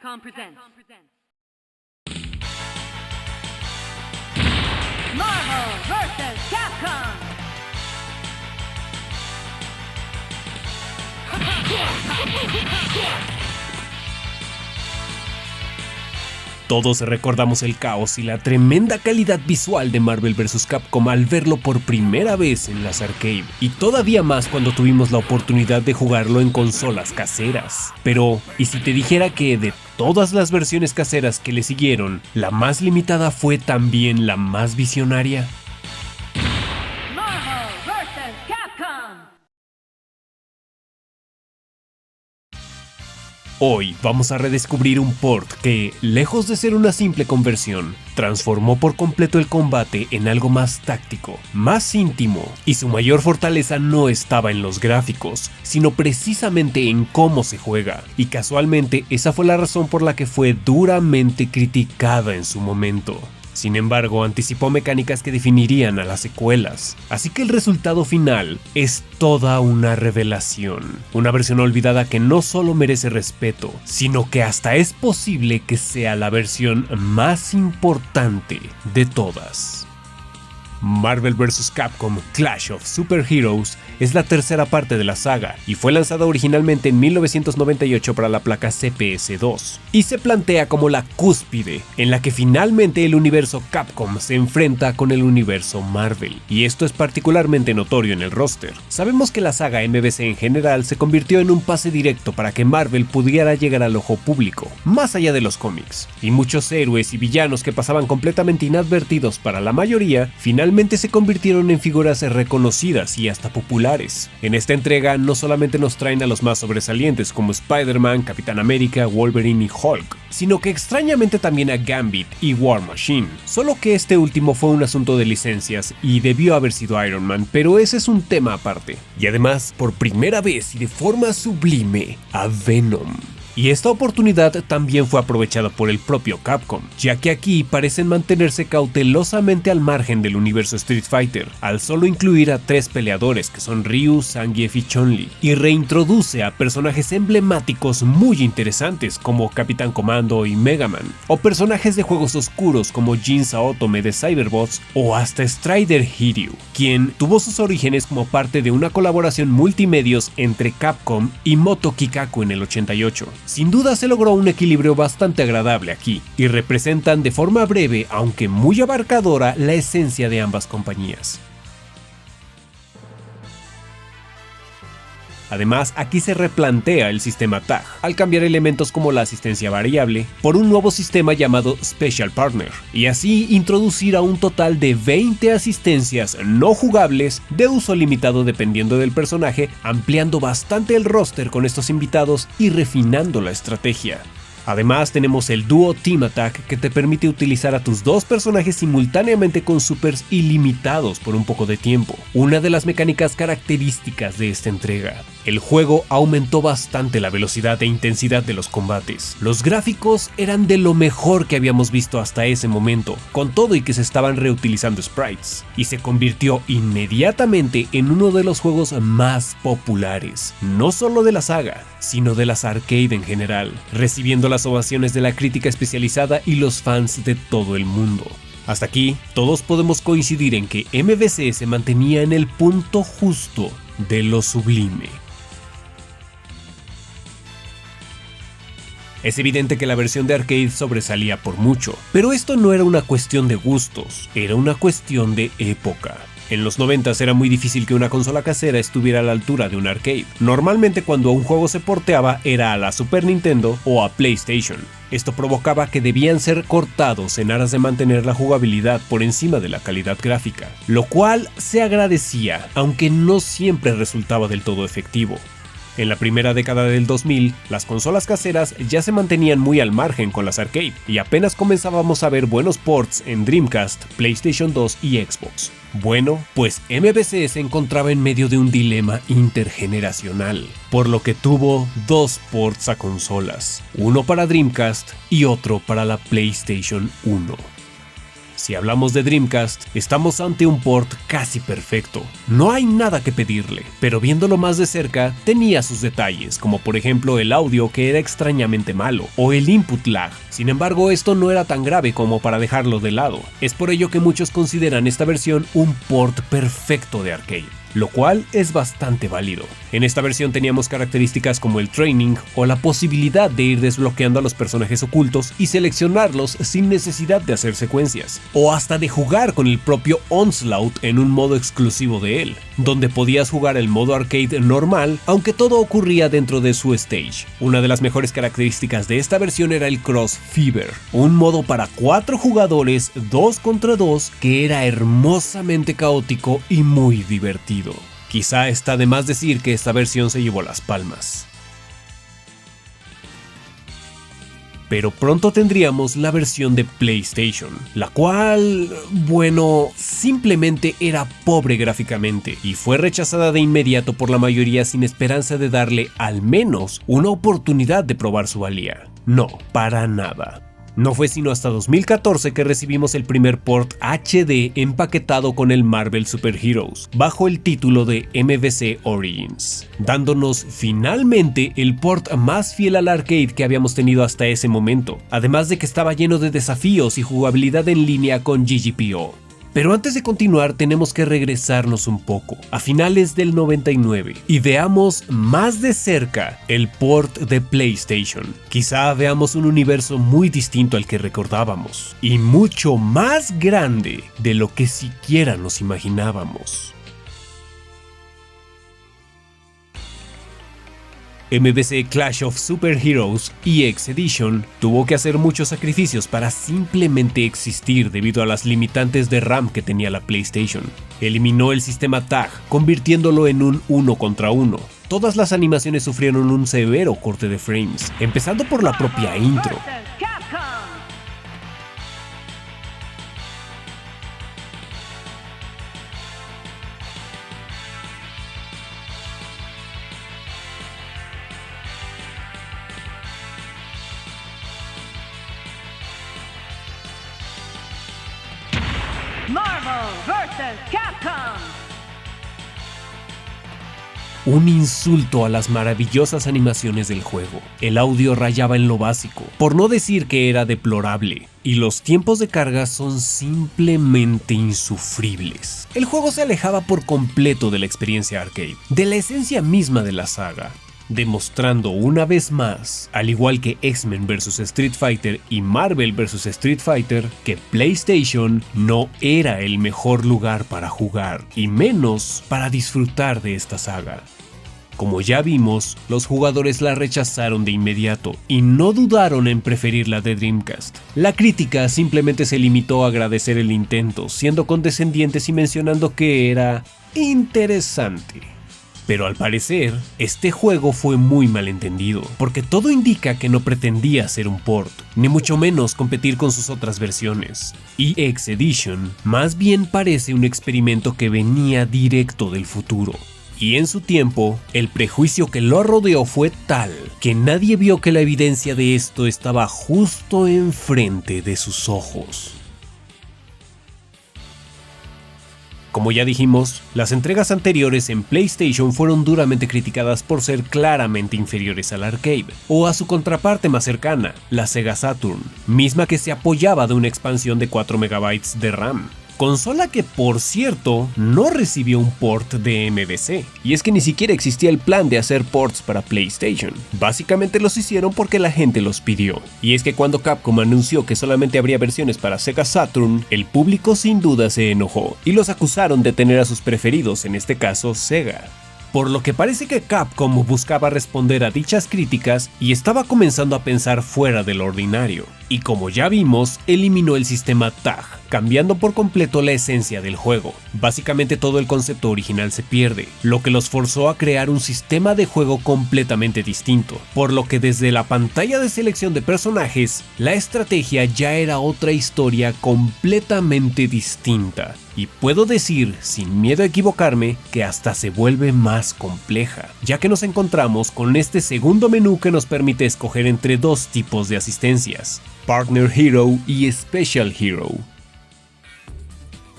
Capcom presents Marvel vs. Capcom. Todos recordamos el caos y la tremenda calidad visual de Marvel vs. Capcom al verlo por primera vez en las arcade, y todavía más cuando tuvimos la oportunidad de jugarlo en consolas caseras. Pero, ¿y si te dijera que de todas las versiones caseras que le siguieron, la más limitada fue también la más visionaria? Marvel vs. Capcom. Hoy vamos a redescubrir un port que, lejos de ser una simple conversión, transformó por completo el combate en algo más táctico, más íntimo, y su mayor fortaleza no estaba en los gráficos, sino precisamente en cómo se juega, y casualmente esa fue la razón por la que fue duramente criticada en su momento. Sin embargo, anticipó mecánicas que definirían a las secuelas, así que el resultado final es toda una revelación. Una versión olvidada que no solo merece respeto, sino que hasta es posible que sea la versión más importante de todas. Marvel vs. Capcom Clash of Super Heroes es la tercera parte de la saga y fue lanzada originalmente en 1998 para la placa CPS-2 y se plantea como la cúspide en la que finalmente el universo Capcom se enfrenta con el universo Marvel, y esto es particularmente notorio en el roster. Sabemos que la saga MVC en general se convirtió en un pase directo para que Marvel pudiera llegar al ojo público, más allá de los cómics, y muchos héroes y villanos que pasaban completamente inadvertidos para la mayoría finalmente se convirtieron en figuras reconocidas y hasta populares. En esta entrega no solamente nos traen a los más sobresalientes como Spider-Man, Capitán América, Wolverine y Hulk, sino que extrañamente también a Gambit y War Machine, solo que este último fue un asunto de licencias y debió haber sido Iron Man, pero ese es un tema aparte. Y además, por primera vez y de forma sublime, a Venom. Y esta oportunidad también fue aprovechada por el propio Capcom, ya que aquí parecen mantenerse cautelosamente al margen del universo Street Fighter, al solo incluir a 3 peleadores que son Ryu, Zangief y Chun-Li, y reintroduce a personajes emblemáticos muy interesantes como Capitán Comando y Mega Man, o personajes de juegos oscuros como Jin Saotome de Cyberbots o hasta Strider Hiryu, quien tuvo sus orígenes como parte de una colaboración multimedios entre Capcom y Moto Kikaku en el 88. Sin duda se logró un equilibrio bastante agradable aquí, y representan de forma breve, aunque muy abarcadora, la esencia de ambas compañías. Además, aquí se replantea el sistema TAG, al cambiar elementos como la asistencia variable por un nuevo sistema llamado Special Partner, y así introducir a un total de 20 asistencias no jugables de uso limitado dependiendo del personaje, ampliando bastante el roster con estos invitados y refinando la estrategia. Además tenemos el Duo Team Attack, que te permite utilizar a tus dos personajes simultáneamente con supers ilimitados por un poco de tiempo, una de las mecánicas características de esta entrega. El juego aumentó bastante la velocidad e intensidad de los combates. Los gráficos eran de lo mejor que habíamos visto hasta ese momento, con todo y que se estaban reutilizando sprites, y se convirtió inmediatamente en uno de los juegos más populares, no solo de la saga, sino de las arcade en general, recibiendo las ovaciones de la crítica especializada y los fans de todo el mundo. Hasta aquí, todos podemos coincidir en que MVC se mantenía en el punto justo de lo sublime. Es evidente que la versión de arcade sobresalía por mucho, pero esto no era una cuestión de gustos, era una cuestión de época. En los 90s era muy difícil que una consola casera estuviera a la altura de un arcade. Normalmente cuando un juego se porteaba era a la Super Nintendo o a PlayStation. Esto provocaba que debían ser cortados en aras de mantener la jugabilidad por encima de la calidad gráfica, lo cual se agradecía, aunque no siempre resultaba del todo efectivo. En la primera década del 2000, las consolas caseras ya se mantenían muy al margen con las arcade, y apenas comenzábamos a ver buenos ports en Dreamcast, PlayStation 2 y Xbox. Bueno, pues MVC se encontraba en medio de un dilema intergeneracional, por lo que tuvo 2 ports a consolas, uno para Dreamcast y otro para la PlayStation 1. Si hablamos de Dreamcast, estamos ante un port casi perfecto. No hay nada que pedirle, pero viéndolo más de cerca, tenía sus detalles, como por ejemplo el audio que era extrañamente malo, o el input lag. Sin embargo, esto no era tan grave como para dejarlo de lado. Es por ello que muchos consideran esta versión un port perfecto de arcade, lo cual es bastante válido. En esta versión teníamos características como el training o la posibilidad de ir desbloqueando a los personajes ocultos y seleccionarlos sin necesidad de hacer secuencias, o hasta de jugar con el propio Onslaught en un modo exclusivo de él, donde podías jugar el modo arcade normal, aunque todo ocurría dentro de su stage. Una de las mejores características de esta versión era el Cross Fever, un modo para 4 jugadores 2 contra 2 que era hermosamente caótico y muy divertido. Quizá está de más decir que esta versión se llevó las palmas. Pero pronto tendríamos la versión de PlayStation, la cual, bueno, simplemente era pobre gráficamente y fue rechazada de inmediato por la mayoría sin esperanza de darle al menos una oportunidad de probar su valía. No, para nada. No fue sino hasta 2014 que recibimos el primer port HD empaquetado con el Marvel Super Heroes, bajo el título de MVC Origins, dándonos finalmente el port más fiel al arcade que habíamos tenido hasta ese momento, además de que estaba lleno de desafíos y jugabilidad en línea con GGPO. Pero antes de continuar tenemos que regresarnos un poco, a finales del 99, y veamos más de cerca el port de PlayStation. Quizá veamos un universo muy distinto al que recordábamos, y mucho más grande de lo que siquiera nos imaginábamos. MVC Clash of Super Heroes EX Edition tuvo que hacer muchos sacrificios para simplemente existir debido a las limitantes de RAM que tenía la PlayStation. Eliminó el sistema tag, convirtiéndolo en un 1 contra 1. Todas las animaciones sufrieron un severo corte de frames, empezando por la propia intro. Marvel vs. Capcom. Un insulto a las maravillosas animaciones del juego. El audio rayaba en lo básico, por no decir que era deplorable, y los tiempos de carga son simplemente insufribles. El juego se alejaba por completo de la experiencia arcade, de la esencia misma de la saga, demostrando una vez más, al igual que X-Men vs Street Fighter y Marvel vs Street Fighter, que PlayStation no era el mejor lugar para jugar, y menos para disfrutar de esta saga. Como ya vimos, los jugadores la rechazaron de inmediato y no dudaron en preferir la de Dreamcast. La crítica simplemente se limitó a agradecer el intento, siendo condescendientes y mencionando que era interesante. Pero al parecer, este juego fue muy malentendido, porque todo indica que no pretendía ser un port, ni mucho menos competir con sus otras versiones. EX Edition más bien parece un experimento que venía directo del futuro. Y en su tiempo, el prejuicio que lo rodeó fue tal que nadie vio que la evidencia de esto estaba justo enfrente de sus ojos. Como ya dijimos, las entregas anteriores en PlayStation fueron duramente criticadas por ser claramente inferiores al arcade, o a su contraparte más cercana, la Sega Saturn, misma que se apoyaba de una expansión de 4 MB de RAM. Consola que, por cierto, no recibió un port de MVC, y es que ni siquiera existía el plan de hacer ports para PlayStation. Básicamente los hicieron porque la gente los pidió. Y es que cuando Capcom anunció que solamente habría versiones para Sega Saturn, el público sin duda se enojó, y los acusaron de tener a sus preferidos, en este caso Sega. Por lo que parece que Capcom buscaba responder a dichas críticas y estaba comenzando a pensar fuera del ordinario. Y como ya vimos, eliminó el sistema tag, cambiando por completo la esencia del juego. Básicamente todo el concepto original se pierde, lo que los forzó a crear un sistema de juego completamente distinto, por lo que desde la pantalla de selección de personajes, la estrategia ya era otra historia completamente distinta. Y puedo decir, sin miedo a equivocarme, que hasta se vuelve más compleja, ya que nos encontramos con este segundo menú que nos permite escoger entre dos tipos de asistencias, Partner Hero y Special Hero.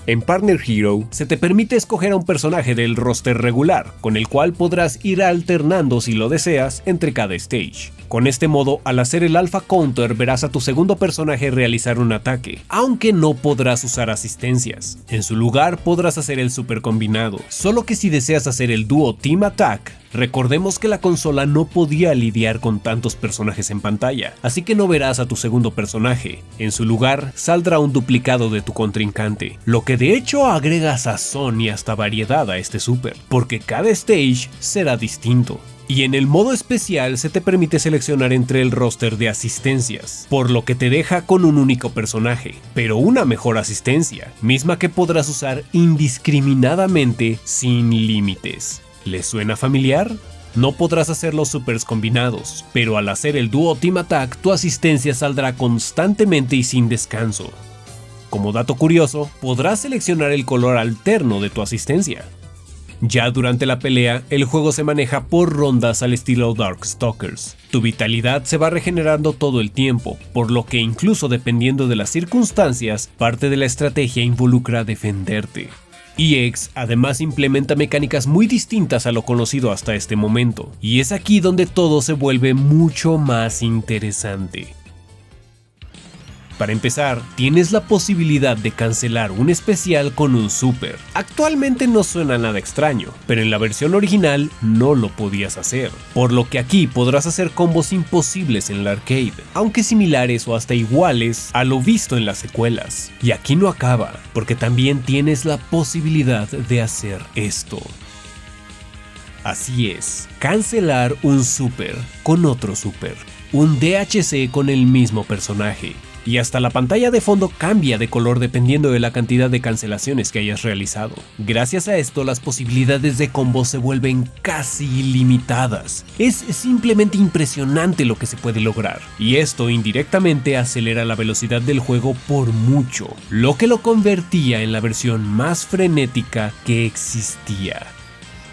En Partner Hero, se te permite escoger a un personaje del roster regular, con el cual podrás ir alternando si lo deseas entre cada stage. Con este modo, al hacer el Alpha Counter verás a tu segundo personaje realizar un ataque, aunque no podrás usar asistencias. En su lugar podrás hacer el super combinado, solo que si deseas hacer el dúo Team Attack, recordemos que la consola no podía lidiar con tantos personajes en pantalla, así que no verás a tu segundo personaje. En su lugar, saldrá un duplicado de tu contrincante, lo que de hecho agrega sazón y hasta variedad a este super, porque cada stage será distinto. Y en el modo especial se te permite seleccionar entre el roster de asistencias, por lo que te deja con un único personaje, pero una mejor asistencia, misma que podrás usar indiscriminadamente sin límites. ¿Les suena familiar? No podrás hacer los supers combinados, pero al hacer el dúo Team Attack tu asistencia saldrá constantemente y sin descanso. Como dato curioso, podrás seleccionar el color alterno de tu asistencia. Ya durante la pelea, el juego se maneja por rondas al estilo Darkstalkers. Tu vitalidad se va regenerando todo el tiempo, por lo que incluso dependiendo de las circunstancias, parte de la estrategia involucra defenderte. EX además implementa mecánicas muy distintas a lo conocido hasta este momento, y es aquí donde todo se vuelve mucho más interesante. Para empezar, tienes la posibilidad de cancelar un especial con un super. Actualmente no suena nada extraño, pero en la versión original no lo podías hacer, por lo que aquí podrás hacer combos imposibles en la arcade, aunque similares o hasta iguales a lo visto en las secuelas. Y aquí no acaba, porque también tienes la posibilidad de hacer esto. Así es, cancelar un super con otro super, un DHC con el mismo personaje. Y hasta la pantalla de fondo cambia de color dependiendo de la cantidad de cancelaciones que hayas realizado. Gracias a esto, las posibilidades de combos se vuelven casi ilimitadas. Es simplemente impresionante lo que se puede lograr. Y esto indirectamente acelera la velocidad del juego por mucho, lo que lo convertía en la versión más frenética que existía.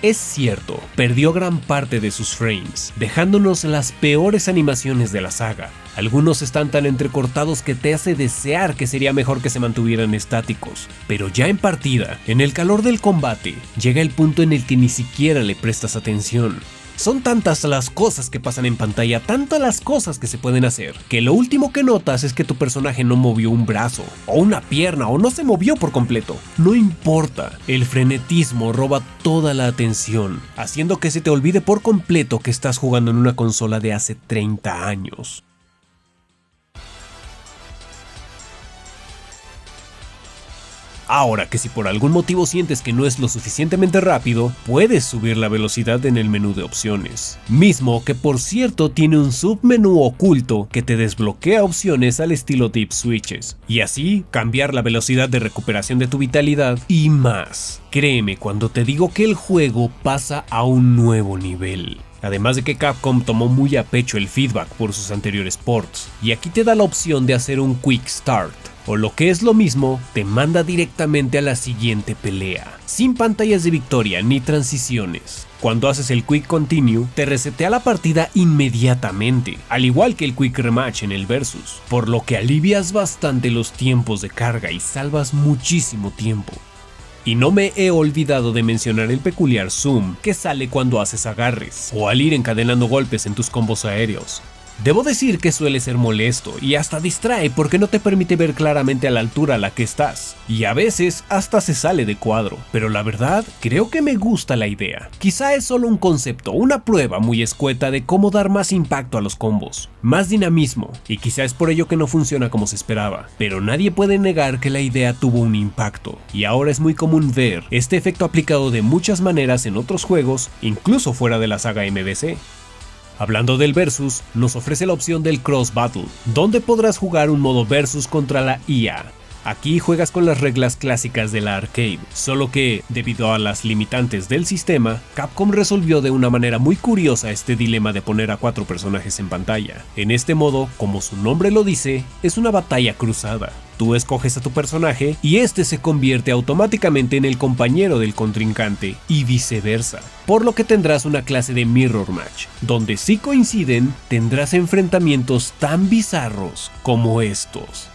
Es cierto, perdió gran parte de sus frames, dejándonos las peores animaciones de la saga. Algunos están tan entrecortados que te hace desear que sería mejor que se mantuvieran estáticos. Pero ya en partida, en el calor del combate, llega el punto en el que ni siquiera le prestas atención. Son tantas las cosas que pasan en pantalla, tantas las cosas que se pueden hacer, que lo último que notas es que tu personaje no movió un brazo, o una pierna, o no se movió por completo. No importa, el frenetismo roba toda la atención, haciendo que se te olvide por completo que estás jugando en una consola de hace 30 años. Ahora que si por algún motivo sientes que no es lo suficientemente rápido, puedes subir la velocidad en el menú de opciones. Mismo que por cierto tiene un submenú oculto que te desbloquea opciones al estilo Deep Switches, y así cambiar la velocidad de recuperación de tu vitalidad y más. Créeme cuando te digo que el juego pasa a un nuevo nivel. Además de que Capcom tomó muy a pecho el feedback por sus anteriores ports, y aquí te da la opción de hacer un Quick Start, o lo que es lo mismo, te manda directamente a la siguiente pelea, sin pantallas de victoria ni transiciones. Cuando haces el Quick Continue, te resetea la partida inmediatamente, al igual que el Quick Rematch en el Versus, por lo que alivias bastante los tiempos de carga y salvas muchísimo tiempo. Y no me he olvidado de mencionar el peculiar zoom que sale cuando haces agarres, o al ir encadenando golpes en tus combos aéreos. Debo decir que suele ser molesto y hasta distrae porque no te permite ver claramente a la altura a la que estás, y a veces hasta se sale de cuadro, pero la verdad creo que me gusta la idea. Quizá es solo un concepto, una prueba muy escueta de cómo dar más impacto a los combos, más dinamismo, y quizá es por ello que no funciona como se esperaba, pero nadie puede negar que la idea tuvo un impacto, y ahora es muy común ver este efecto aplicado de muchas maneras en otros juegos, incluso fuera de la saga MVC. Hablando del Versus, nos ofrece la opción del Cross Battle, donde podrás jugar un modo Versus contra la IA. Aquí juegas con las reglas clásicas de la arcade, solo que, debido a las limitantes del sistema, Capcom resolvió de una manera muy curiosa este dilema de poner a 4 personajes en pantalla. En este modo, como su nombre lo dice, es una batalla cruzada. Tú escoges a tu personaje y este se convierte automáticamente en el compañero del contrincante y viceversa, por lo que tendrás una clase de Mirror Match, donde si coinciden tendrás enfrentamientos tan bizarros como estos.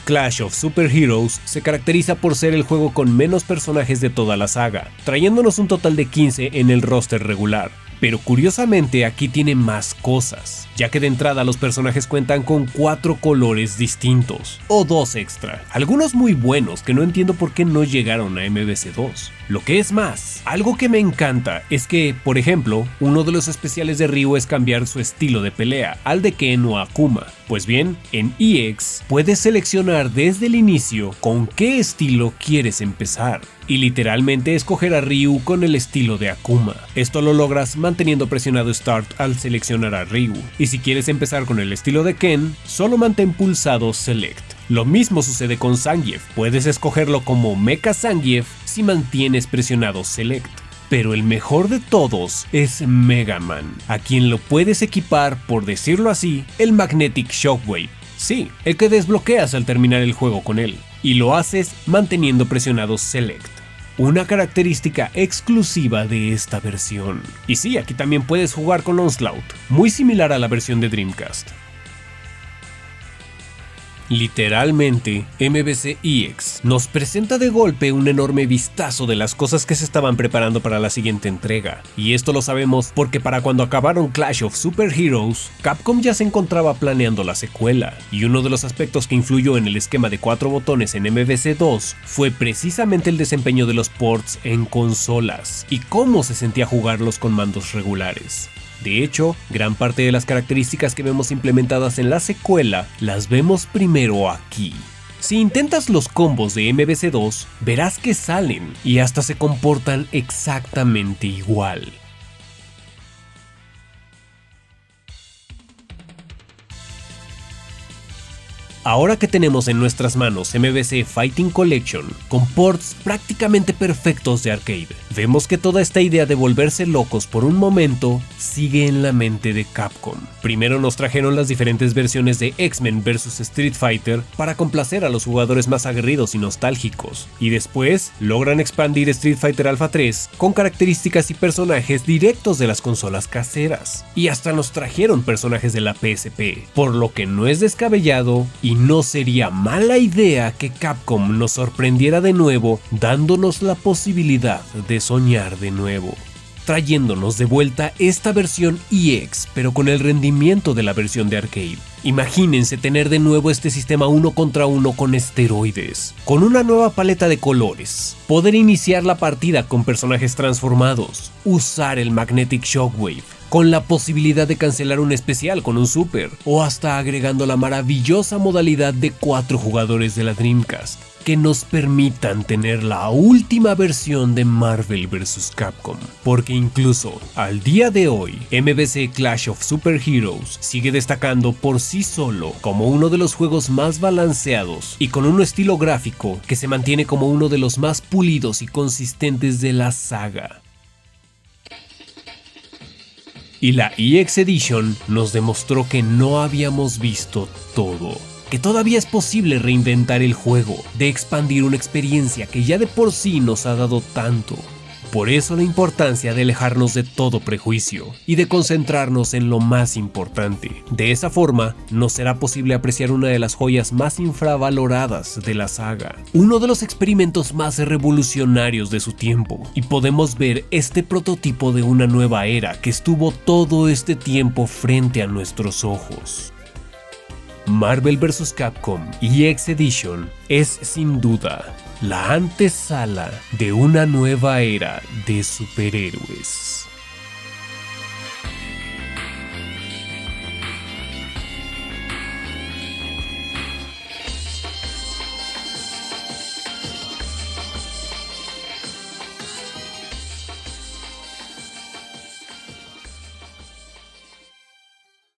Clash of Super Heroes se caracteriza por ser el juego con menos personajes de toda la saga, trayéndonos un total de 15 en el roster regular. Pero curiosamente aquí tiene más cosas, ya que de entrada los personajes cuentan con 4 colores distintos, o 2 extra, algunos muy buenos que no entiendo por qué no llegaron a MVC 2. Lo que es más, algo que me encanta es que, por ejemplo, uno de los especiales de Ryu es cambiar su estilo de pelea al de Ken o Akuma. Pues bien, en EX puedes seleccionar desde el inicio con qué estilo quieres empezar, y literalmente escoger a Ryu con el estilo de Akuma. Esto lo logras manteniendo presionado Start al seleccionar a Ryu, y si quieres empezar con el estilo de Ken, solo mantén pulsado Select. Lo mismo sucede con Zangief, puedes escogerlo como Mecha Zangief si mantienes presionado Select. Pero el mejor de todos es Mega Man, a quien lo puedes equipar, por decirlo así, el Magnetic Shockwave. Sí, el que desbloqueas al terminar el juego con él, y lo haces manteniendo presionado Select, una característica exclusiva de esta versión. Y sí, aquí también puedes jugar con Onslaught, muy similar a la versión de Dreamcast. Literalmente, MVC EX nos presenta de golpe un enorme vistazo de las cosas que se estaban preparando para la siguiente entrega, y esto lo sabemos porque para cuando acabaron Clash of Super Heroes, Capcom ya se encontraba planeando la secuela, y uno de los aspectos que influyó en el esquema de 4 botones en MVC 2 fue precisamente el desempeño de los ports en consolas, y cómo se sentía jugarlos con mandos regulares. De hecho, gran parte de las características que vemos implementadas en la secuela las vemos primero aquí. Si intentas los combos de MVC 2, verás que salen y hasta se comportan exactamente igual. Ahora que tenemos en nuestras manos MVC Fighting Collection, con ports prácticamente perfectos de arcade, vemos que toda esta idea de volverse locos por un momento sigue en la mente de Capcom. Primero nos trajeron las diferentes versiones de X-Men vs Street Fighter para complacer a los jugadores más aguerridos y nostálgicos, y después logran expandir Street Fighter Alpha 3 con características y personajes directos de las consolas caseras, y hasta nos trajeron personajes de la PSP, por lo que no es descabellado y no sería mala idea que Capcom nos sorprendiera de nuevo dándonos la posibilidad de soñar de nuevo, trayéndonos de vuelta esta versión EX pero con el rendimiento de la versión de arcade. Imagínense tener de nuevo este sistema 1 contra 1 con esteroides, con una nueva paleta de colores, poder iniciar la partida con personajes transformados, usar el Magnetic Shockwave, con la posibilidad de cancelar un especial con un super, o hasta agregando la maravillosa modalidad de 4 jugadores de la Dreamcast, que nos permitan tener la última versión de Marvel vs. Capcom, porque incluso al día de hoy, MVC Clash of Super Heroes sigue destacando por sí solo como uno de los juegos más balanceados y con un estilo gráfico que se mantiene como uno de los más pulidos y consistentes de la saga. Y la EX Edition nos demostró que no habíamos visto todo, que todavía es posible reinventar el juego, de expandir una experiencia que ya de por sí nos ha dado tanto. Por eso la importancia de alejarnos de todo prejuicio y de concentrarnos en lo más importante. De esa forma, nos será posible apreciar una de las joyas más infravaloradas de la saga, uno de los experimentos más revolucionarios de su tiempo, y podemos ver este prototipo de una nueva era que estuvo todo este tiempo frente a nuestros ojos. Marvel vs. Capcom EX Edition es sin duda la antesala de una nueva era de superhéroes.